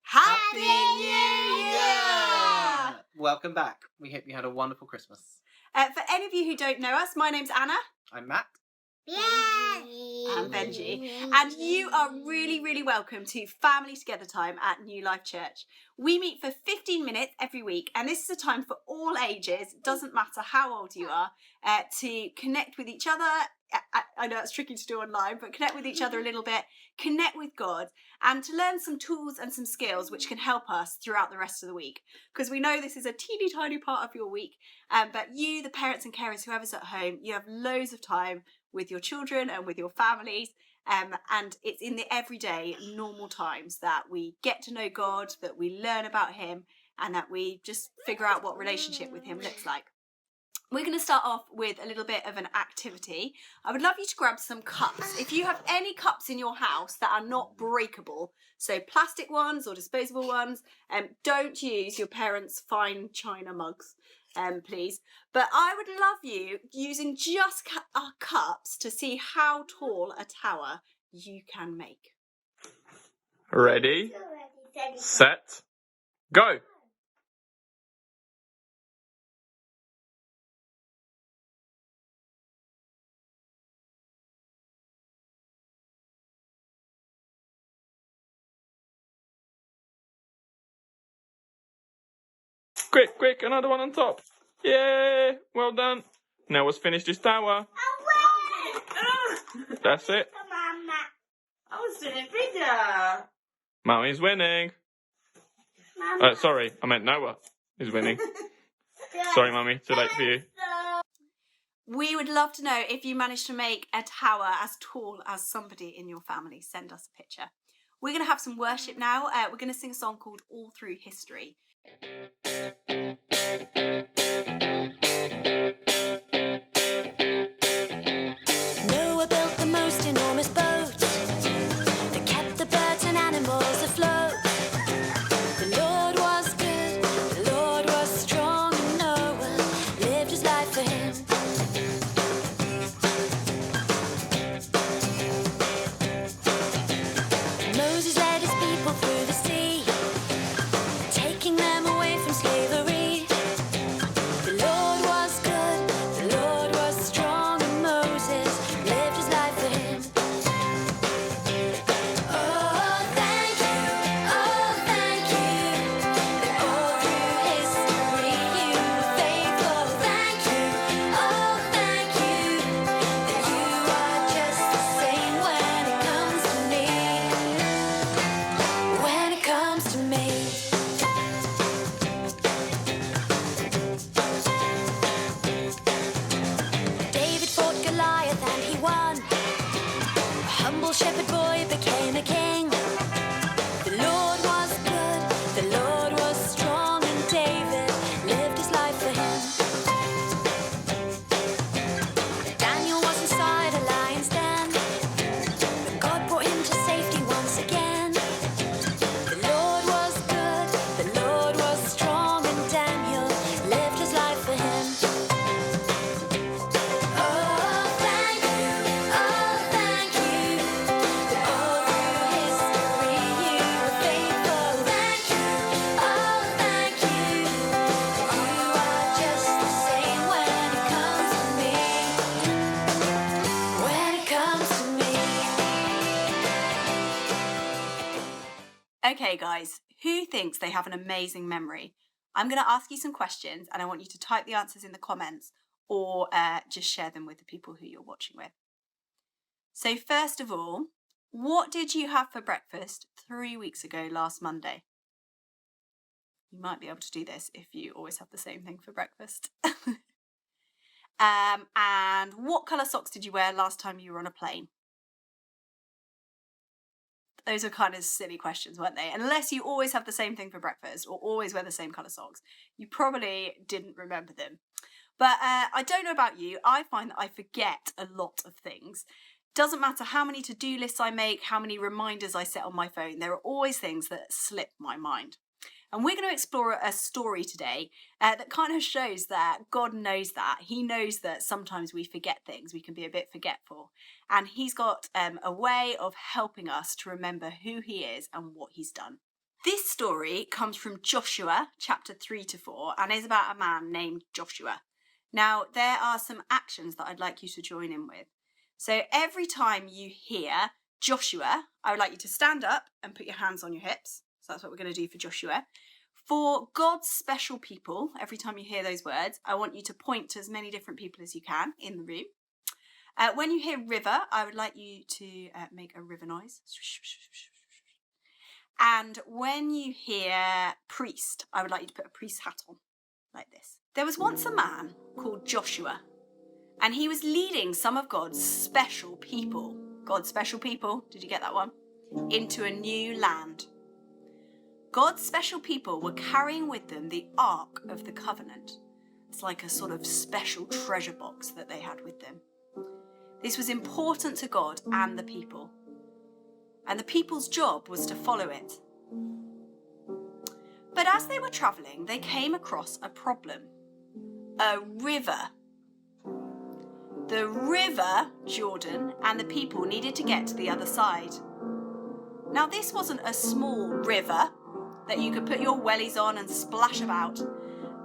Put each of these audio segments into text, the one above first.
Happy New Year! Welcome back. We hope you had a wonderful Christmas. For any of you who don't know us, my name's Anna. I'm Matt. And Benji. And you are really, really welcome to Family Together Time at New Life Church. We meet for 15 minutes every week, and this is a time for all ages, doesn't matter how old you are, to connect with each other. I know it's tricky to do online, but connect with each other a little bit, connect with God, and to learn some tools and some skills which can help us throughout the rest of the week. Because we know this is a teeny tiny part of your week, but you, the parents and carers, whoever's at home, you have loads of time with your children and with your families, and it's in the everyday normal times that we get to know God, that we learn about him, and that we just figure out what relationship with him looks like. We're going to start off with a little bit of an activity. I would love you to grab some cups. If you have any cups in your house that are not breakable, so plastic ones or disposable ones, don't use your parents' fine china mugs, please. But I would love you using just cups to see how tall a tower you can make. Ready, set, go! Quick, another one on top. Yay, well done. Now let's finish this tower. That's it. I was doing it bigger. Mommy's winning. Sorry, I meant Noah is winning. Sorry, Mummy, too late for you. We would love to know if you managed to make a tower as tall as somebody in your family. Send us a picture. We're going to have some worship now. We're going to sing a song called All Through History. Noah built the most enormous boat that kept the birds and animals afloat. The Lord was good, the Lord was strong, and Noah lived his life for him. Moses led his people through the sea, taking them away from slavery. The Lord was good, the Lord was strong, and Moses lived his life for him. Oh, thank you, that all through history you were faithful. Thank you, that you are just the same when it comes to me. When it comes to me. David fought Goliath and he won. A humble shepherd boy became a king. The Lord was good, the Lord was strong, and David lived his life for him. Daniel was inside a lion's den, but God brought him to safety once again. The Lord was good, the Lord was strong, and Daniel lived his life for him. Oh, thank you, that all through history you were faithful. Thank you, that you are just the same when it comes to me. When it comes to me. Okay, guys, who thinks they have an amazing memory? I'm going to ask you some questions, and I want you to type the answers in the comments or just share them with the people who you're watching with. So first of all, what did you have for breakfast 3 weeks ago last Monday? You might be able to do this if you always have the same thing for breakfast. And what colour socks did you wear last time you were on a plane? Those are kind of silly questions, weren't they? Unless you always have the same thing for breakfast or always wear the same colour socks, you probably didn't remember them. But I don't know about you, I find that I forget a lot of things. Doesn't matter how many to-do lists I make, how many reminders I set on my phone, there are always things that slip my mind. And we're going to explore a story today that kind of shows that God knows that. He knows that sometimes we forget things, we can be a bit forgetful. And he's got a way of helping us to remember who he is and what he's done. This story comes from Joshua chapter 3-4 and is about a man named Joshua. Now, there are some actions that I'd like you to join in with. So every time you hear Joshua, I would like you to stand up and put your hands on your hips. So that's what we're going to do for Joshua. For God's special people, every time you hear those words, I want you to point to as many different people as you can in the room. When you hear river, I would like you to make a river noise. And when you hear priest, I would like you to put a priest's hat on, like this. There was once a man called Joshua, and he was leading some of God's special people. God's special people, did you get that one? Into a new land. God's special people were carrying with them the Ark of the Covenant. It's like a sort of special treasure box that they had with them. This was important to God and the people. And the people's job was to follow it. But as they were travelling, they came across a problem. A river. The river, Jordan, and the people needed to get to the other side. Now, this wasn't a small river that you could put your wellies on and splash about.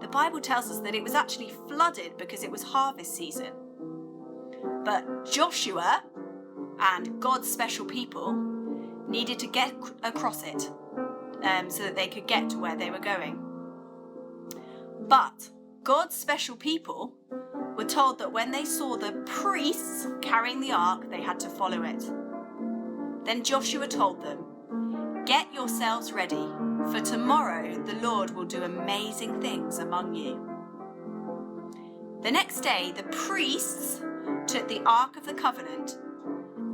The Bible tells us that it was actually flooded because it was harvest season. But Joshua and God's special people needed to get across it so that they could get to where they were going. But God's special people were told that when they saw the priests carrying the ark, they had to follow it. Then Joshua told them, "Get yourselves ready, for tomorrow the Lord will do amazing things among you." The next day, the priests took the Ark of the Covenant,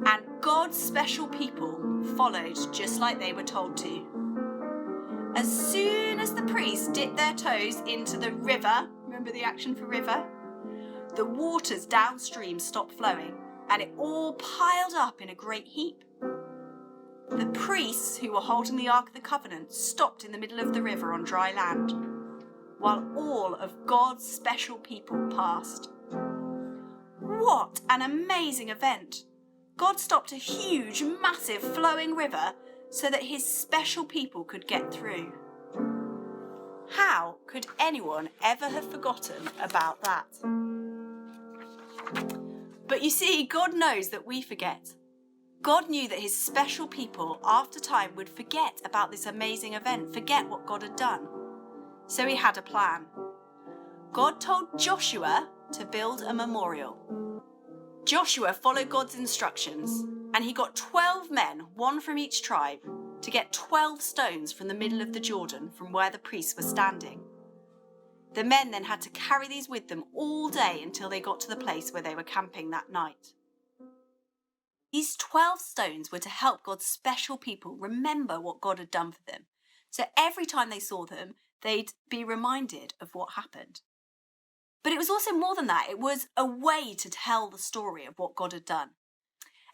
and God's special people followed just like they were told to. As soon as the priests dipped their toes into the river, remember the action for river? The waters downstream stopped flowing, and it all piled up in a great heap. The priests who were holding the Ark of the Covenant stopped in the middle of the river on dry land, while all of God's special people passed. What an amazing event! God stopped a huge, massive, flowing river so that his special people could get through. How could anyone ever have forgotten about that? But you see, God knows that we forget. God knew that his special people, after time, would forget about this amazing event, forget what God had done. So he had a plan. God told Joshua to build a memorial. Joshua followed God's instructions, and he got 12 men, one from each tribe, to get 12 stones from the middle of the Jordan from where the priests were standing. The men then had to carry these with them all day until they got to the place where they were camping that night. These 12 stones were to help God's special people remember what God had done for them. So every time they saw them, they'd be reminded of what happened. But it was also more than that. It was a way to tell the story of what God had done.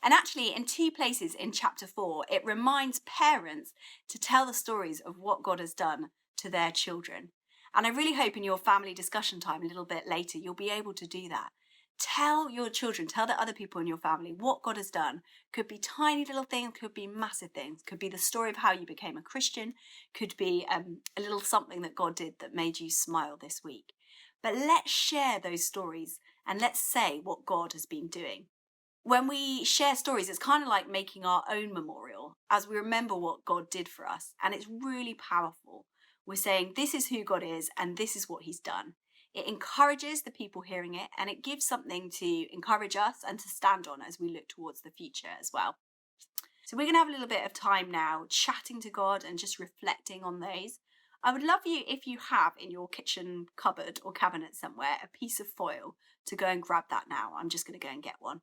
And actually, in 2 places in chapter 4, it reminds parents to tell the stories of what God has done to their children. And I really hope in your family discussion time a little bit later, you'll be able to do that. Tell your children, tell the other people in your family what God has done. Could be tiny little things, could be massive things. Could be the story of how you became a Christian. Could be a little something that God did that made you smile this week. But let's share those stories and let's say what God has been doing. When we share stories, it's kind of like making our own memorial as we remember what God did for us. And it's really powerful. We're saying this is who God is and this is what he's done. It encourages the people hearing it, and it gives something to encourage us and to stand on as we look towards the future as well. So we're going to have a little bit of time now chatting to God and just reflecting on those. I would love you if you have in your kitchen cupboard or cabinet somewhere a piece of foil to go and grab that now. I'm just going to go and get one.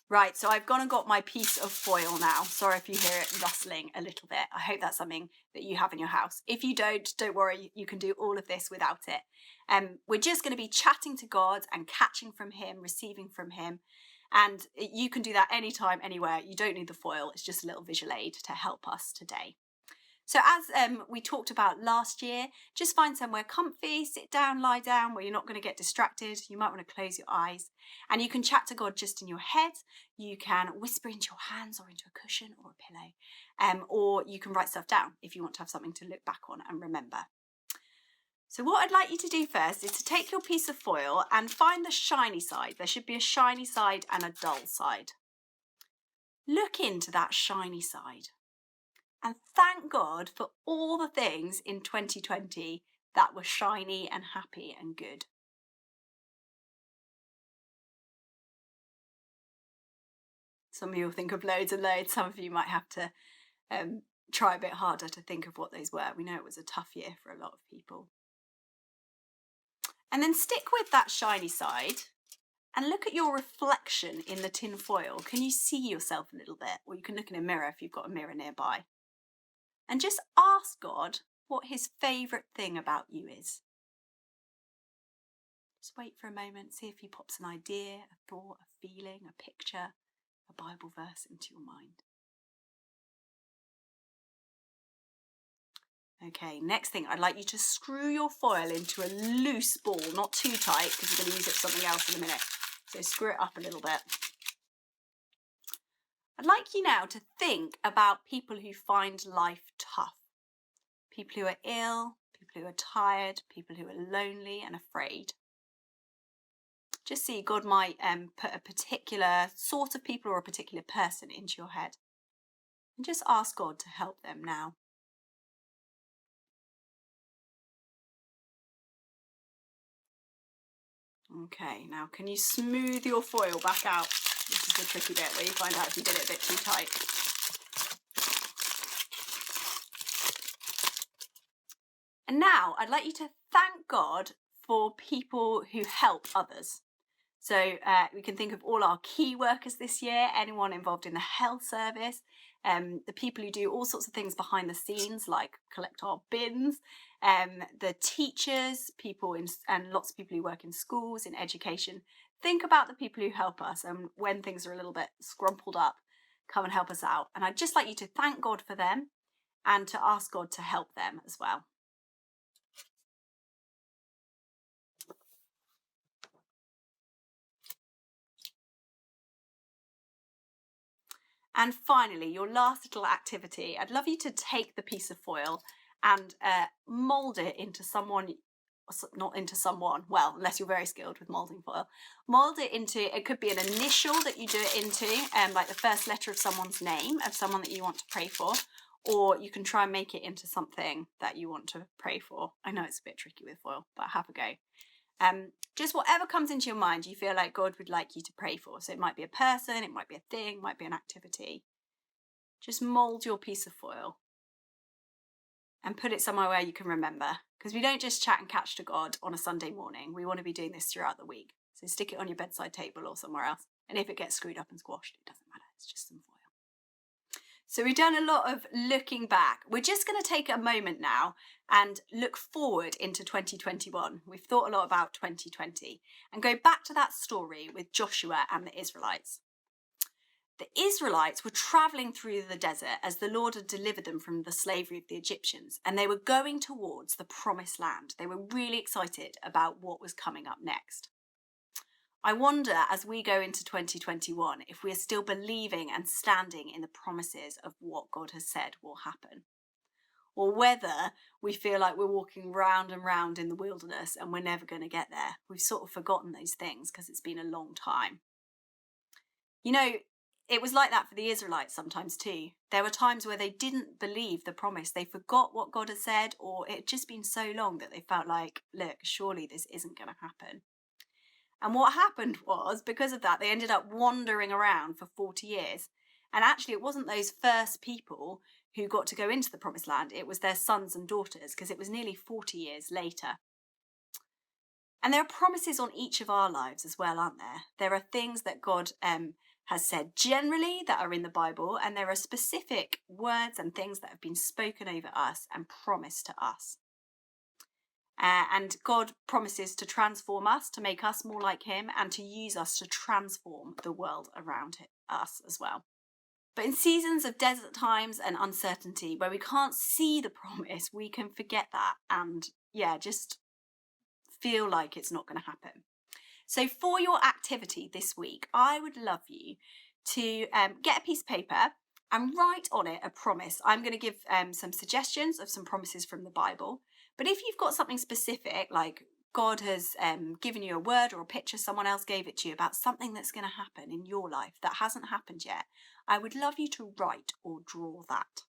Right, so I've gone and got my piece of foil now. Sorry if you hear it rustling a little bit. I hope that's something that you have in your house. If you don't worry, you can do all of this without it. We're just going to be chatting to God and catching from him, receiving from him. And you can do that anytime, anywhere. You don't need the foil. It's just a little visual aid to help us today. So as we talked about last year, just find somewhere comfy, sit down, lie down, where you're not going to get distracted. You might want to close your eyes, and you can chat to God just in your head. You can whisper into your hands or into a cushion or a pillow, or you can write stuff down if you want to have something to look back on and remember. So what I'd like you to do first is to take your piece of foil and find the shiny side. There should be a shiny side and a dull side. Look into that shiny side and thank God for all the things in 2020 that were shiny and happy and good. Some of you will think of loads and loads. Some of you might have to try a bit harder to think of what those were. We know it was a tough year for a lot of people. And then stick with that shiny side and look at your reflection in the tin foil. Can you see yourself a little bit? Or you can look in a mirror if you've got a mirror nearby. And just ask God what his favourite thing about you is. Just wait for a moment, see if he pops an idea, a thought, a feeling, a picture, a Bible verse into your mind. Okay, next thing, I'd like you to screw your foil into a loose ball, not too tight because you're going to use it for something else in a minute. So screw it up a little bit. I'd like you now to think about people who find life tough. People who are ill, people who are tired, people who are lonely and afraid. Just see, God might put a particular sort of people or a particular person into your head. And just ask God to help them now. Okay, now can you smooth your foil back out? This is the tricky bit where you find out if you did it a bit too tight. And now I'd like you to thank God for people who help others. So we can think of all our key workers this year, anyone involved in the health service, the people who do all sorts of things behind the scenes, like collect our bins, the teachers, and lots of people who work in schools, in education. Think about the people who help us, and when things are a little bit scrumpled up, come and help us out. And I'd just like you to thank God for them and to ask God to help them as well. And finally, your last little activity, I'd love you to take the piece of foil and mould it into well, unless you're very skilled with moulding foil. Mould it into, it could be an initial that you do it into, like the first letter of someone's name, of someone that you want to pray for, or you can try and make it into something that you want to pray for. I know it's a bit tricky with foil, but have a go. Just whatever comes into your mind you feel like God would like you to pray for. So it might be a person, it might be a thing, it might be an activity. Just mould your piece of foil and put it somewhere where you can remember. Because we don't just chat and catch to God on a Sunday morning. We want to be doing this throughout the week. So stick it on your bedside table or somewhere else. And if it gets screwed up and squashed, it doesn't matter. It's just some foil. So we've done a lot of looking back. We're just going to take a moment now and look forward into 2021. We've thought a lot about 2020 and go back to that story with Joshua and the Israelites. The Israelites were travelling through the desert as the Lord had delivered them from the slavery of the Egyptians, and they were going towards the promised land. They were really excited about what was coming up next. I wonder, as we go into 2021, if we are still believing and standing in the promises of what God has said will happen, or whether we feel like we're walking round and round in the wilderness and we're never going to get there. We've sort of forgotten those things because it's been a long time. You know, it was like that for the Israelites sometimes too. There were times where they didn't believe the promise. They forgot what God had said, or it had just been so long that they felt like, look, surely this isn't going to happen. And what happened was, because of that, they ended up wandering around for 40 years. And actually, it wasn't those first people who got to go into the promised land. It was their sons and daughters, because it was nearly 40 years later. And there are promises on each of our lives as well, aren't there? There are things that God has said generally that are in the Bible, and there are specific words and things that have been spoken over us and promised to us. And God promises to transform us, to make us more like him, and to use us to transform the world around us as well. But in seasons of desert times and uncertainty, where we can't see the promise, we can forget that and, just feel like it's not going to happen. So for your activity this week, I would love you to get a piece of paper and write on it a promise. I'm going to give some suggestions of some promises from the Bible. But if you've got something specific, like God has given you a word or a picture, someone else gave it to you about something that's going to happen in your life that hasn't happened yet, I would love you to write or draw that.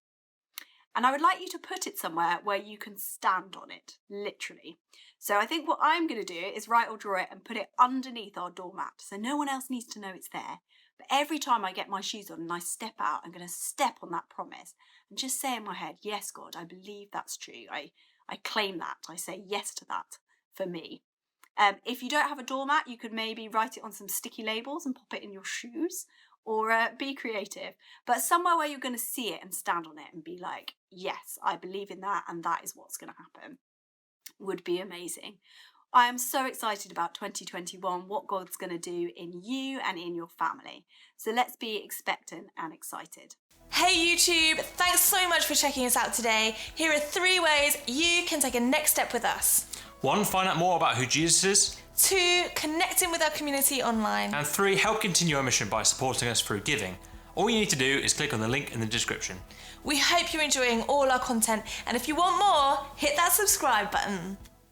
And I would like you to put it somewhere where you can stand on it, literally. So I think what I'm going to do is write or draw it and put it underneath our doormat. So no one else needs to know it's there. But every time I get my shoes on and I step out, I'm going to step on that promise and just say in my head, yes, God, I believe that's true. I claim that. I say yes to that for me. If you don't have a doormat, you could maybe write it on some sticky labels and pop it in your shoes, or be creative. But somewhere where you're going to see it and stand on it and be like, yes, I believe in that and that is what's going to happen, would be amazing. I am so excited about 2021, what God's going to do in you and in your family. So let's be expectant and excited. Hey YouTube, thanks so much for checking us out today. Here are 3 ways you can take a next step with us. 1, find out more about who Jesus is. 2, connecting with our community online. And 3, help continue our mission by supporting us through giving. All you need to do is click on the link in the description. We hope you're enjoying all our content, and if you want more, hit that subscribe button.